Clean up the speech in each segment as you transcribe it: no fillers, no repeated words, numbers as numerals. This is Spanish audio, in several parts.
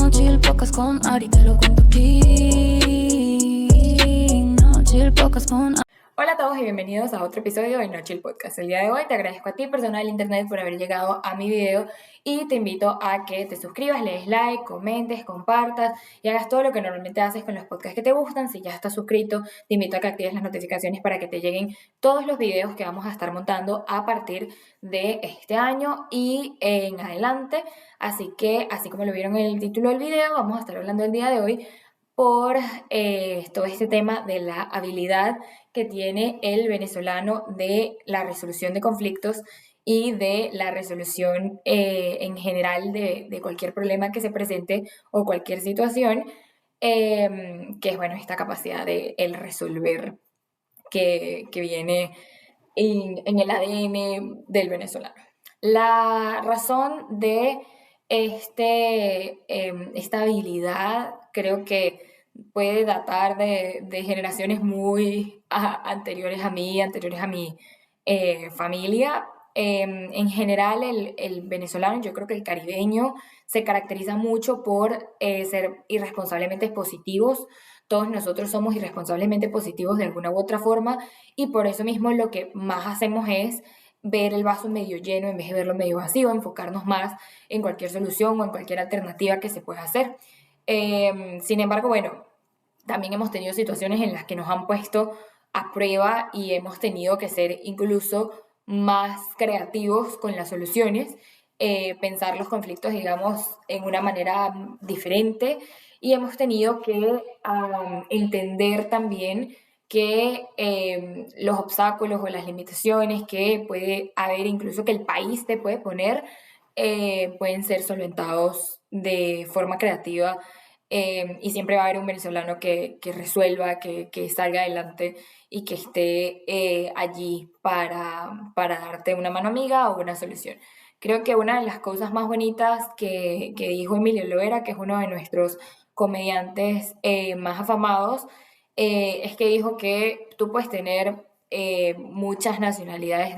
No chill podcast con Ari, te lo cuento aquí. No chill podcast con Ari. Hola a todos y bienvenidos a otro episodio de No Chill Podcast. El día de hoy te agradezco a ti, persona del internet, por haber llegado a mi video y te invito a que te suscribas, le des like, comentes, compartas y hagas todo lo que normalmente haces con los podcasts que te gustan. Si ya estás suscrito, te invito a que actives las notificaciones para que te lleguen todos los videos que vamos a estar montando a partir de este año y en adelante. Así que, así como lo vieron en el título del video, vamos a estar hablando el día de hoy por todo este tema de la habilidad que tiene el venezolano de la resolución de conflictos y de la resolución en general de cualquier problema que se presente o cualquier situación, que es, bueno, esta capacidad de el resolver que viene en el ADN del venezolano. La razón de esta habilidad creo que puede datar de generaciones muy anteriores a mí, anteriores a mi familia. En general, el venezolano, yo creo que el caribeño, se caracteriza mucho por ser irresponsablemente positivos. Todos nosotros somos irresponsablemente positivos de alguna u otra forma y por eso mismo lo que más hacemos es ver el vaso medio lleno en vez de verlo medio vacío, enfocarnos más en cualquier solución o en cualquier alternativa que se pueda hacer. Sin embargo, bueno, también hemos tenido situaciones en las que nos han puesto a prueba y hemos tenido que ser incluso más creativos con las soluciones, pensar los conflictos, digamos, en una manera diferente y hemos tenido que entender también que los obstáculos o las limitaciones que puede haber, incluso que el país te puede poner, pueden ser solventados de forma creativa y siempre va a haber un venezolano que resuelva, que salga adelante y que esté allí para darte una mano amiga o una solución. Creo que una de las cosas más bonitas que dijo Emilio Loera, que es uno de nuestros comediantes más afamados, es que dijo que tú puedes tener muchas nacionalidades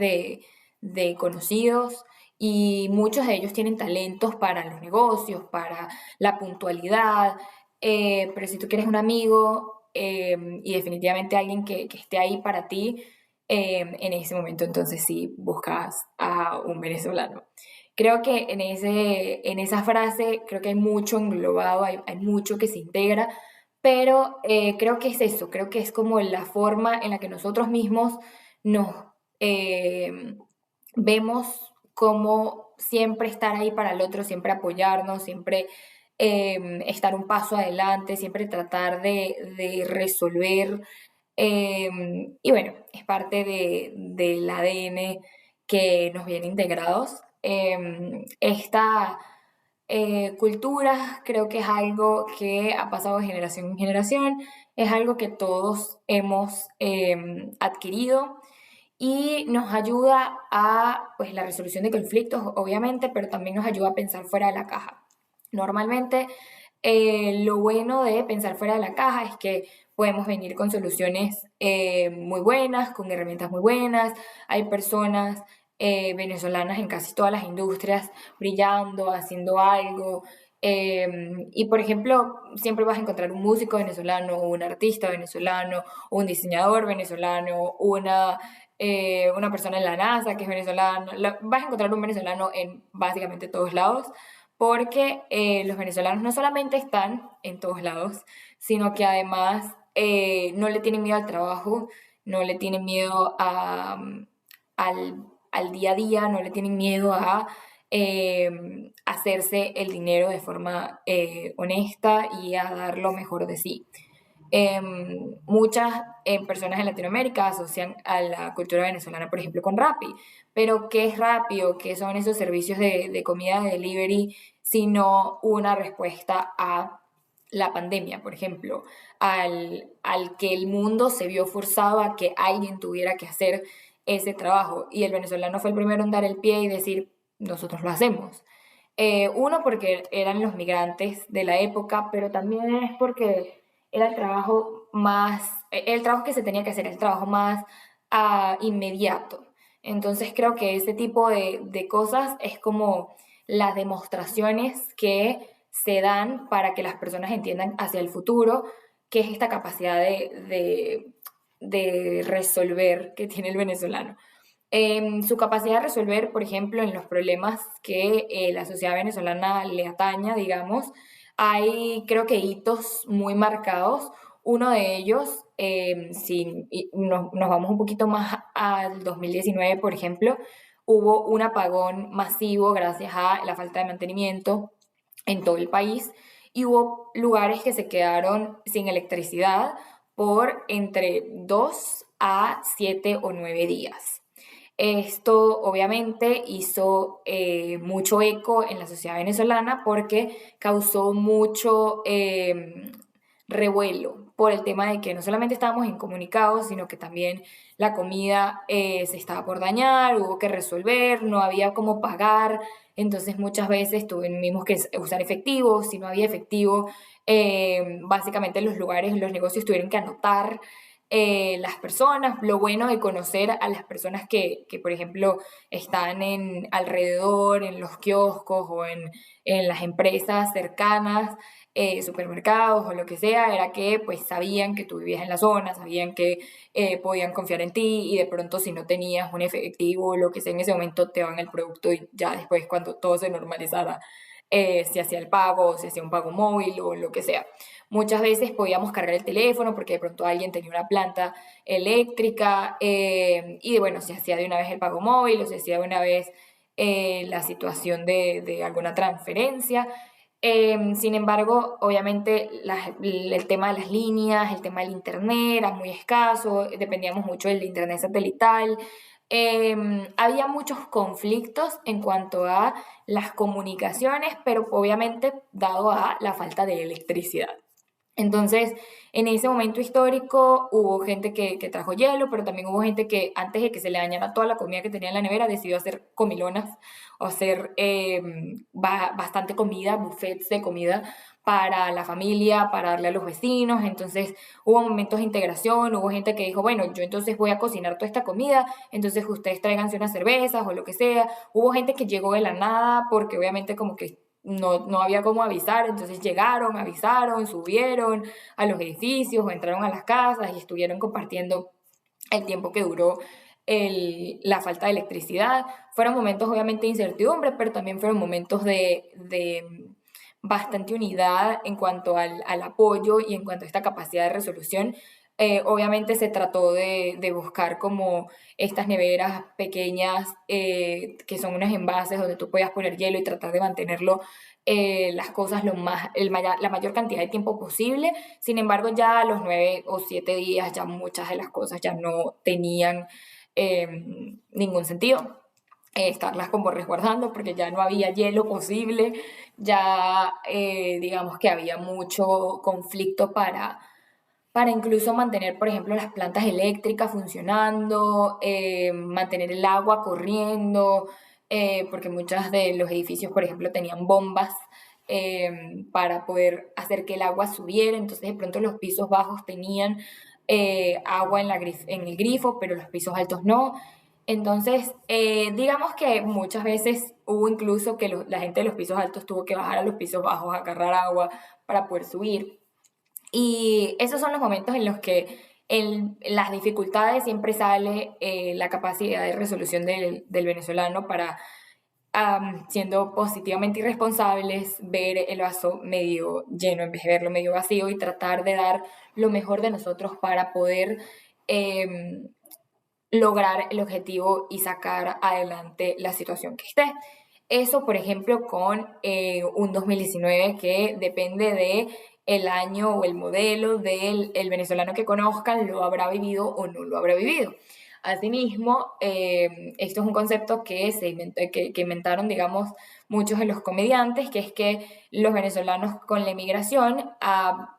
de conocidos y muchos de ellos tienen talentos para los negocios, para la puntualidad, pero si tú quieres un amigo y definitivamente alguien que esté ahí para ti, en ese momento entonces sí buscas a un venezolano. Creo que en esa frase creo que hay mucho englobado, hay mucho que se integra, pero creo que es eso, creo que es como la forma en la que nosotros mismos nos eh, vemos como siempre estar ahí para el otro, siempre apoyarnos, siempre estar un paso adelante, siempre tratar de resolver. Y bueno, es parte del ADN que nos viene integrados. Esta cultura creo que es algo que ha pasado de generación en generación, es algo que todos hemos adquirido y nos ayuda a pues, la resolución de conflictos, obviamente, pero también nos ayuda a pensar fuera de la caja. Normalmente, lo bueno de pensar fuera de la caja es que podemos venir con soluciones muy buenas, con herramientas muy buenas. Hay personas venezolanas en casi todas las industrias brillando, haciendo algo. Y por ejemplo, siempre vas a encontrar un músico venezolano, un artista venezolano, un diseñador venezolano, una persona en la NASA que es venezolana. Vas a encontrar un venezolano en básicamente todos lados, porque los venezolanos no solamente están en todos lados, sino que además no le tienen miedo al trabajo, no le tienen miedo al día a día, no le tienen miedo a hacerse el dinero de forma honesta y a dar lo mejor de sí. Muchas personas en Latinoamérica asocian a la cultura venezolana, por ejemplo, con Rappi. Pero, ¿qué es Rappi o qué son esos servicios de comida de delivery sino una respuesta a la pandemia, por ejemplo, al que el mundo se vio forzado a que alguien tuviera que hacer ese trabajo? Y el venezolano fue el primero en dar el pie y decir, nosotros lo hacemos. Uno, porque eran los migrantes de la época, pero también es porque era el trabajo el trabajo que se tenía que hacer, el trabajo más inmediato. Entonces creo que ese tipo de cosas es como las demostraciones que se dan para que las personas entiendan hacia el futuro qué es esta capacidad de resolver que tiene el venezolano. Su capacidad de resolver, por ejemplo, en los problemas que la sociedad venezolana le ataña, digamos, hay creo que hitos muy marcados. Uno de ellos, si nos vamos un poquito más al 2019, por ejemplo, hubo un apagón masivo gracias a la falta de mantenimiento en todo el país y hubo lugares que se quedaron sin electricidad por entre 2 a 7 o 9 días. Esto obviamente hizo mucho eco en la sociedad venezolana porque causó mucho revuelo por el tema de que no solamente estábamos incomunicados, sino que también la comida se estaba por dañar, hubo que resolver, no había cómo pagar, entonces muchas veces tuvimos que usar efectivo, si no había efectivo, básicamente los lugares, los negocios tuvieron que anotar las personas, lo bueno de conocer a las personas que por ejemplo, están alrededor, en los kioscos o en las empresas cercanas, supermercados o lo que sea, era que pues sabían que tú vivías en la zona, sabían que podían confiar en ti y de pronto si no tenías un efectivo o lo que sea en ese momento te daban el producto y ya después cuando todo se normalizara se hacía el pago, se hacía un pago móvil o lo que sea. Muchas veces podíamos cargar el teléfono porque de pronto alguien tenía una planta eléctrica y bueno, se hacía de una vez el pago móvil o se hacía de una vez la situación de alguna transferencia. Sin embargo, obviamente el tema de las líneas, el tema del internet era muy escaso, dependíamos mucho del internet satelital. Había muchos conflictos en cuanto a las comunicaciones, pero obviamente dado a la falta de electricidad. Entonces, en ese momento histórico hubo gente que trajo hielo, pero también hubo gente que antes de que se le dañara toda la comida que tenía en la nevera, decidió hacer comilonas o hacer bastante comida, buffets de comida para la familia, para darle a los vecinos. Entonces, hubo momentos de integración, hubo gente que dijo, bueno, yo entonces voy a cocinar toda esta comida, entonces ustedes tráiganse unas cervezas o lo que sea. Hubo gente que llegó de la nada porque obviamente como que no había cómo avisar, entonces llegaron, avisaron, subieron a los edificios o entraron a las casas y estuvieron compartiendo el tiempo que duró la falta de electricidad. Fueron momentos obviamente de incertidumbre, pero también fueron momentos de bastante unidad en cuanto al apoyo y en cuanto a esta capacidad de resolución. Obviamente se trató de buscar como estas neveras pequeñas que son unos envases donde tú puedas poner hielo y tratar de mantenerlo las cosas la mayor cantidad de tiempo posible. Sin embargo, ya a los 9 o 7 días ya muchas de las cosas ya no tenían ningún sentido. Estarlas como resguardando porque ya no había hielo posible, ya digamos que había mucho conflicto para incluso mantener, por ejemplo, las plantas eléctricas funcionando, mantener el agua corriendo, porque muchos de los edificios, por ejemplo, tenían bombas para poder hacer que el agua subiera, entonces de pronto los pisos bajos tenían agua en el grifo, pero los pisos altos no. Entonces, digamos que muchas veces hubo incluso que la gente de los pisos altos tuvo que bajar a los pisos bajos a agarrar agua para poder subir. Y esos son los momentos en los que las dificultades siempre sale la capacidad de resolución del venezolano para, siendo positivamente irresponsables, ver el vaso medio lleno en vez de verlo medio vacío y tratar de dar lo mejor de nosotros para poder lograr el objetivo y sacar adelante la situación que esté. Eso, por ejemplo, con un 2019 que depende de el año o el modelo del venezolano que conozcan, lo habrá vivido o no lo habrá vivido. Asimismo, esto es un concepto que inventaron, digamos, muchos de los comediantes, que es que los venezolanos con la emigración,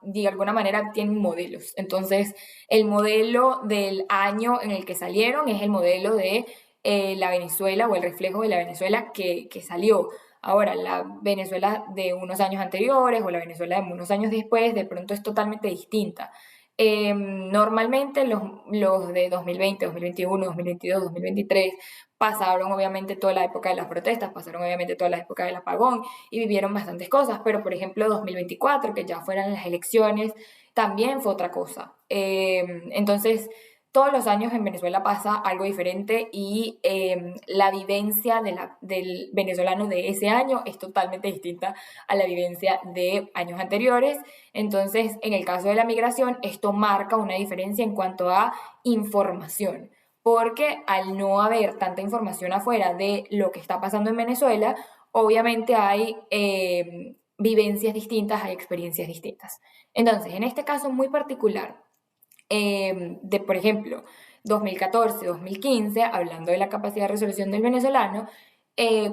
de alguna manera, tienen modelos. Entonces, el modelo del año en el que salieron es el modelo de la Venezuela o el reflejo de la Venezuela que salió. Ahora, la Venezuela de unos años anteriores o la Venezuela de unos años después de pronto es totalmente distinta. Normalmente los de 2020, 2021, 2022, 2023 pasaron obviamente toda la época de las protestas, pasaron obviamente toda la época del apagón y vivieron bastantes cosas, pero por ejemplo 2024, que ya fueran las elecciones, también fue otra cosa. Entonces, todos los años en Venezuela pasa algo diferente y la vivencia del venezolano de ese año es totalmente distinta a la vivencia de años anteriores. Entonces, en el caso de la migración, esto marca una diferencia en cuanto a información, porque al no haber tanta información afuera de lo que está pasando en Venezuela, obviamente hay vivencias distintas, hay experiencias distintas. Entonces, en este caso muy particular, por ejemplo, 2014, 2015, hablando de la capacidad de resolución del venezolano,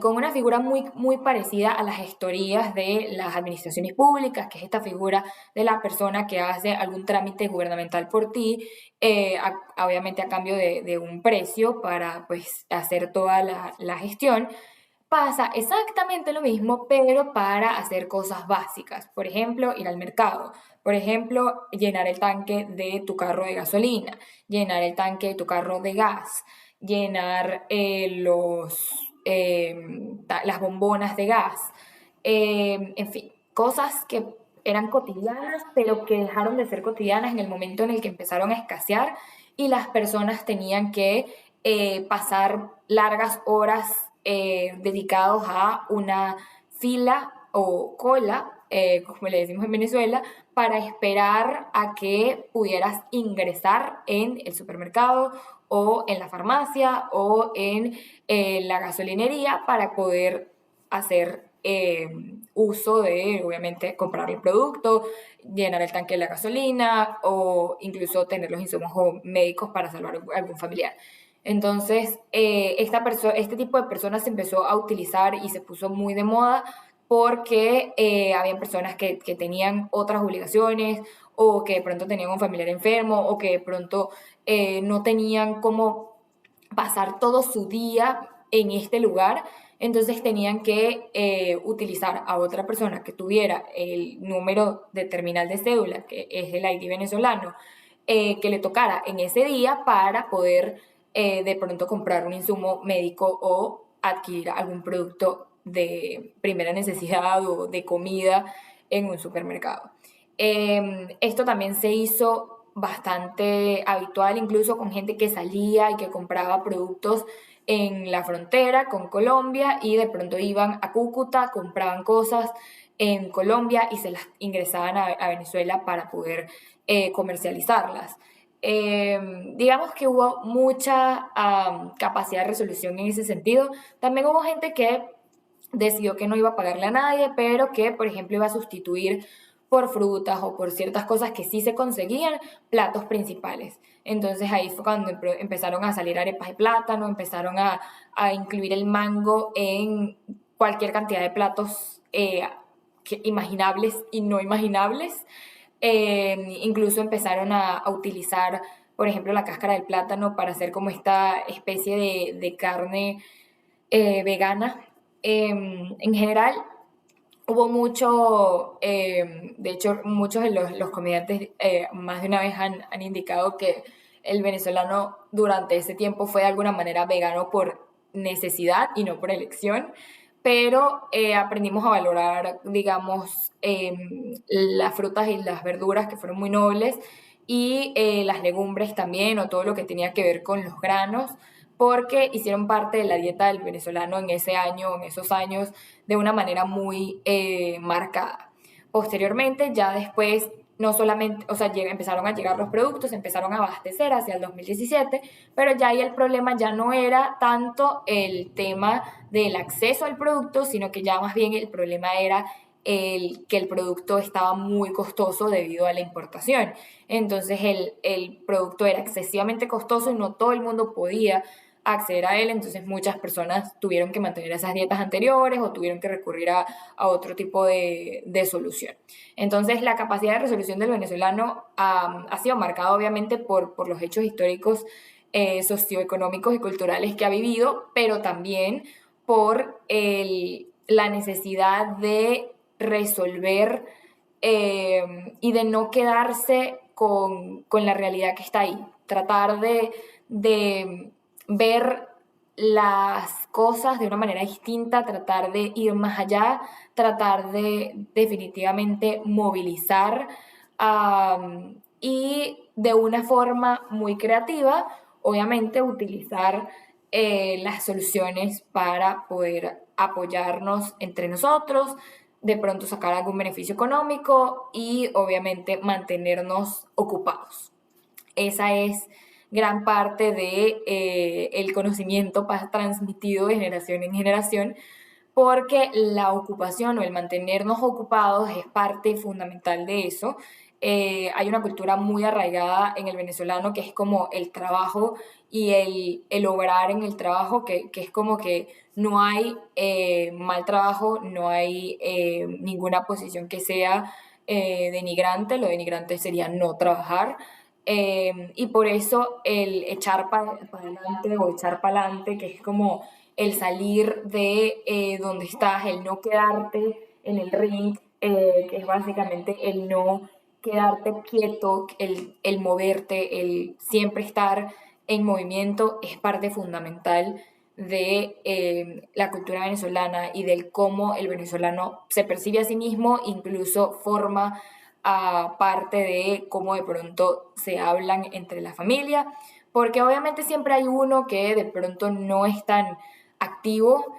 con una figura muy parecida a las gestorías de las administraciones públicas, que es esta figura de la persona que hace algún trámite gubernamental por ti, obviamente a cambio de un precio para pues, hacer toda la gestión. Pasa exactamente lo mismo, pero para hacer cosas básicas. Por ejemplo, ir al mercado. Por ejemplo, llenar el tanque de tu carro de gasolina, llenar el tanque de tu carro de gas, llenar las bombonas de gas. En fin, cosas que eran cotidianas, pero que dejaron de ser cotidianas en el momento en el que empezaron a escasear y las personas tenían que pasar largas horas dedicados a una fila o cola, como le decimos en Venezuela, para esperar a que pudieras ingresar en el supermercado o en la farmacia o en la gasolinería para poder hacer uso de, obviamente, comprar el producto, llenar el tanque de la gasolina o incluso tener los insumos médicos para salvar a algún familiar. Entonces, este tipo de personas se empezó a utilizar y se puso muy de moda porque habían personas que tenían otras obligaciones o que de pronto tenían un familiar enfermo o que de pronto no tenían cómo pasar todo su día en este lugar, entonces tenían que utilizar a otra persona que tuviera el número de terminal de cédula, que es el ID venezolano, que le tocara en ese día para poder de pronto comprar un insumo médico o adquirir algún producto de primera necesidad o de comida en un supermercado. Esto también se hizo bastante habitual, incluso con gente que salía y que compraba productos en la frontera con Colombia y de pronto iban a Cúcuta, compraban cosas en Colombia y se las ingresaban a Venezuela para poder comercializarlas. Digamos que hubo mucha capacidad de resolución en ese sentido. También hubo gente que decidió que no iba a pagarle a nadie, pero que, por ejemplo, iba a sustituir por frutas o por ciertas cosas que sí se conseguían, platos principales. Entonces ahí fue cuando empezaron a salir arepas de plátano, empezaron a incluir el mango en cualquier cantidad de platos imaginables y no imaginables. Incluso empezaron a utilizar, por ejemplo, la cáscara del plátano para hacer como esta especie de carne vegana. En general, hubo mucho, de hecho, muchos de los comediantes más de una vez han indicado que el venezolano durante ese tiempo fue de alguna manera vegano por necesidad y no por elección, pero aprendimos a valorar, digamos, las frutas y las verduras que fueron muy nobles y las legumbres también o todo lo que tenía que ver con los granos porque hicieron parte de la dieta del venezolano en ese año, en esos años, de una manera muy marcada. Posteriormente, ya después, no solamente, o sea, empezaron a llegar los productos, empezaron a abastecer hacia el 2017, pero ya ahí el problema ya no era tanto el tema del acceso al producto, sino que ya más bien el problema era que el producto estaba muy costoso debido a la importación. Entonces el producto era excesivamente costoso y no todo el mundo podía acceder a él, entonces muchas personas tuvieron que mantener esas dietas anteriores o tuvieron que recurrir a otro tipo de solución. Entonces la capacidad de resolución del venezolano ha sido marcada obviamente por los hechos históricos, socioeconómicos y culturales que ha vivido, pero también por la necesidad de resolver y de no quedarse con la realidad que está ahí, tratar de ver las cosas de una manera distinta, tratar de ir más allá, tratar de definitivamente movilizar y de una forma muy creativa, obviamente utilizar las soluciones para poder apoyarnos entre nosotros, de pronto sacar algún beneficio económico y obviamente mantenernos ocupados. Esa es gran parte de el conocimiento transmitido de generación en generación, porque la ocupación o el mantenernos ocupados es parte fundamental de eso. Hay una cultura muy arraigada en el venezolano que es como el trabajo y el obrar en el trabajo, que es como que no hay mal trabajo, no hay ninguna posición que sea denigrante, lo denigrante sería no trabajar. Y por eso el echar para adelante o echar para adelante, que es como el salir de donde estás, el no quedarte en el ring, que es básicamente el no quedarte quieto, el moverte, el siempre estar en movimiento, es parte fundamental de la cultura venezolana y del cómo el venezolano se percibe a sí mismo, incluso forma parte de cómo de pronto se hablan entre la familia, porque obviamente siempre hay uno que de pronto no es tan activo,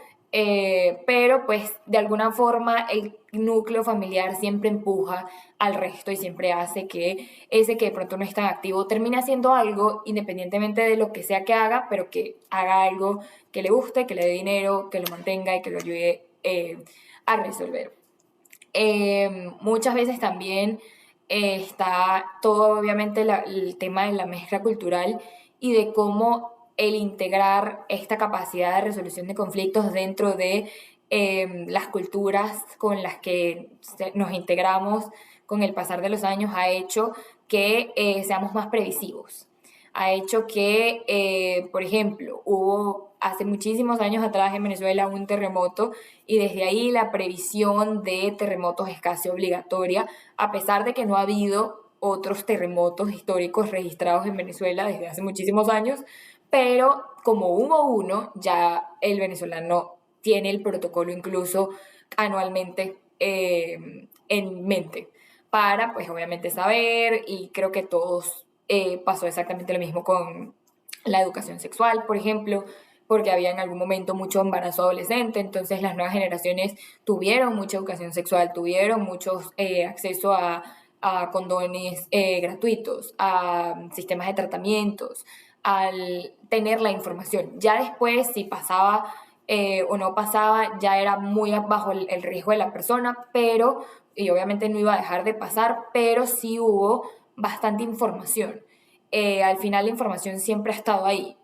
pero pues de alguna forma el núcleo familiar siempre empuja al resto y siempre hace que ese que de pronto no es tan activo termine haciendo algo independientemente de lo que sea que haga, pero que haga algo que le guste, que le dé dinero, que lo mantenga y que lo ayude a resolver. Muchas veces también está todo obviamente el tema de la mezcla cultural y de cómo el integrar esta capacidad de resolución de conflictos dentro de las culturas con las que nos integramos con el pasar de los años ha hecho que seamos más previsivos. Ha hecho que, por ejemplo, hubo hace muchísimos años atrás en Venezuela un terremoto y desde ahí la previsión de terremotos es casi obligatoria, a pesar de que no ha habido otros terremotos históricos registrados en Venezuela desde hace muchísimos años, pero como hubo uno, ya el venezolano tiene el protocolo incluso anualmente en mente para, pues obviamente saber, y creo que todos pasó exactamente lo mismo con la educación sexual, por ejemplo, porque había en algún momento mucho embarazo adolescente, entonces las nuevas generaciones tuvieron mucha educación sexual, tuvieron mucho acceso a condones gratuitos, a sistemas de tratamientos, al tener la información. Ya después, si pasaba o no pasaba, ya era muy bajo el riesgo de la persona, pero, y obviamente no iba a dejar de pasar, pero sí hubo bastante información. Al final la información siempre ha estado ahí.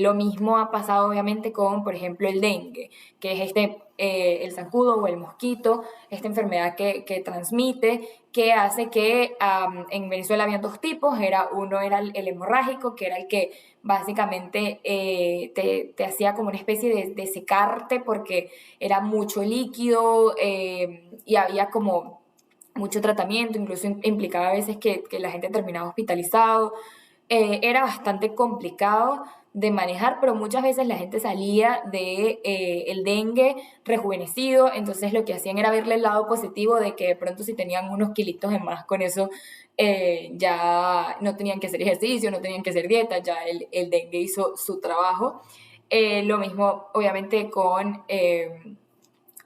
Lo mismo ha pasado obviamente con, por ejemplo, el dengue, que es el zancudo o el mosquito, esta enfermedad que transmite, que hace que en Venezuela había dos tipos, uno era el hemorrágico, que era el que básicamente te hacía como una especie de secarte porque era mucho líquido y había como mucho tratamiento, incluso implicaba a veces que la gente terminaba hospitalizado. Era bastante complicado de manejar, pero muchas veces la gente salía de el dengue rejuvenecido, entonces lo que hacían era verle el lado positivo de que de pronto si tenían unos kilitos de más con eso, ya no tenían que hacer ejercicio, no tenían que hacer dieta, ya el dengue hizo su trabajo. Lo mismo obviamente con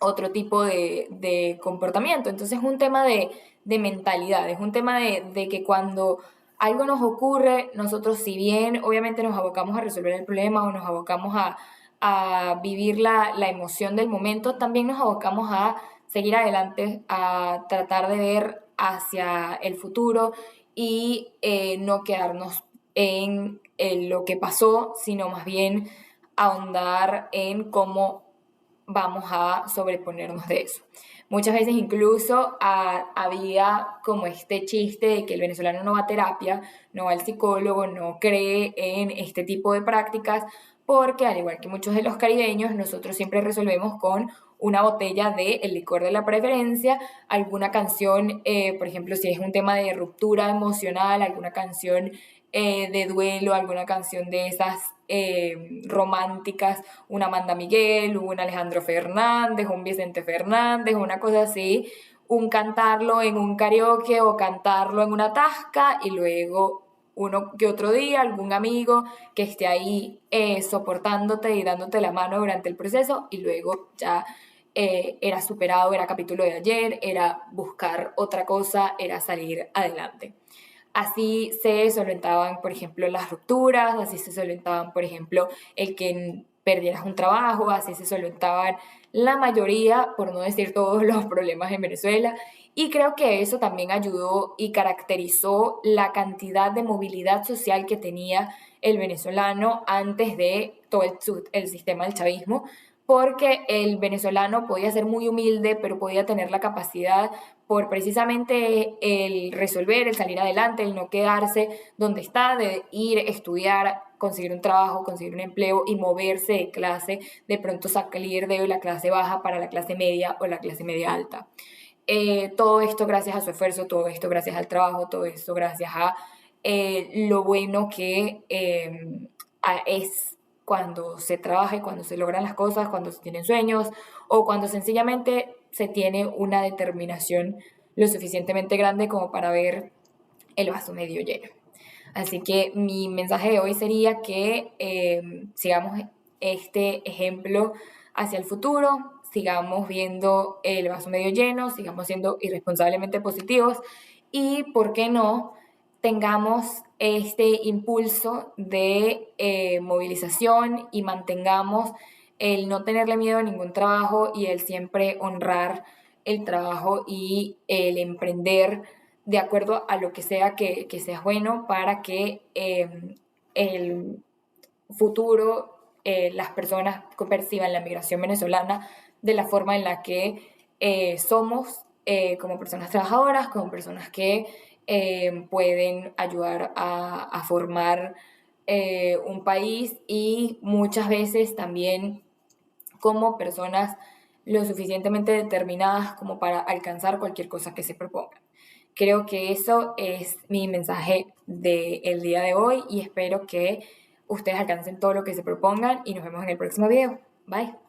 otro tipo de comportamiento, entonces es un tema de mentalidad, es un tema de que cuando algo nos ocurre, nosotros si bien obviamente nos abocamos a resolver el problema o nos abocamos a vivir la emoción del momento, también nos abocamos a seguir adelante, a tratar de ver hacia el futuro y no quedarnos en lo que pasó, sino más bien ahondar en cómo vamos a sobreponernos de eso. Muchas veces incluso había como este chiste de que el venezolano no va a terapia, no va al psicólogo, no cree en este tipo de prácticas, porque al igual que muchos de los caribeños, nosotros siempre resolvemos con una botella de el licor de la preferencia, alguna canción, por ejemplo, si es un tema de ruptura emocional, alguna canción de duelo, alguna canción de esas románticas, una Amanda Miguel, un Alejandro Fernández, un Vicente Fernández, una cosa así, un cantarlo en un karaoke o cantarlo en una tasca y luego uno que otro día, algún amigo que esté ahí soportándote y dándote la mano durante el proceso y luego ya era superado, era capítulo de ayer, era buscar otra cosa, era salir adelante. Así se solventaban, por ejemplo, las rupturas, así se solventaban, por ejemplo, el que perdieras un trabajo, así se solventaban la mayoría, por no decir todos los problemas en Venezuela. Y creo que eso también ayudó y caracterizó la cantidad de movilidad social que tenía el venezolano antes de todo el sistema del chavismo, porque el venezolano podía ser muy humilde, pero podía tener la capacidad por precisamente el resolver, el salir adelante, el no quedarse donde está, de ir, estudiar, conseguir un trabajo, conseguir un empleo y moverse de clase, de pronto salir de la clase baja para la clase media o la clase media alta. Todo esto gracias a su esfuerzo, todo esto gracias al trabajo, todo esto gracias a lo bueno que es cuando se trabaja y cuando se logran las cosas, cuando se tienen sueños o cuando sencillamente se tiene una determinación lo suficientemente grande como para ver el vaso medio lleno. Así que mi mensaje de hoy sería que sigamos este ejemplo hacia el futuro, sigamos viendo el vaso medio lleno, sigamos siendo irresponsablemente positivos y, ¿por qué no?, tengamos este impulso de movilización y mantengamos el no tenerle miedo a ningún trabajo y el siempre honrar el trabajo y el emprender de acuerdo a lo que sea que sea bueno para que el futuro las personas perciban la migración venezolana de la forma en la que somos como personas trabajadoras, como personas que pueden ayudar a formar un país y muchas veces también como personas lo suficientemente determinadas como para alcanzar cualquier cosa que se propongan. Creo que eso es mi mensaje del día de hoy y espero que ustedes alcancen todo lo que se propongan y nos vemos en el próximo video. Bye.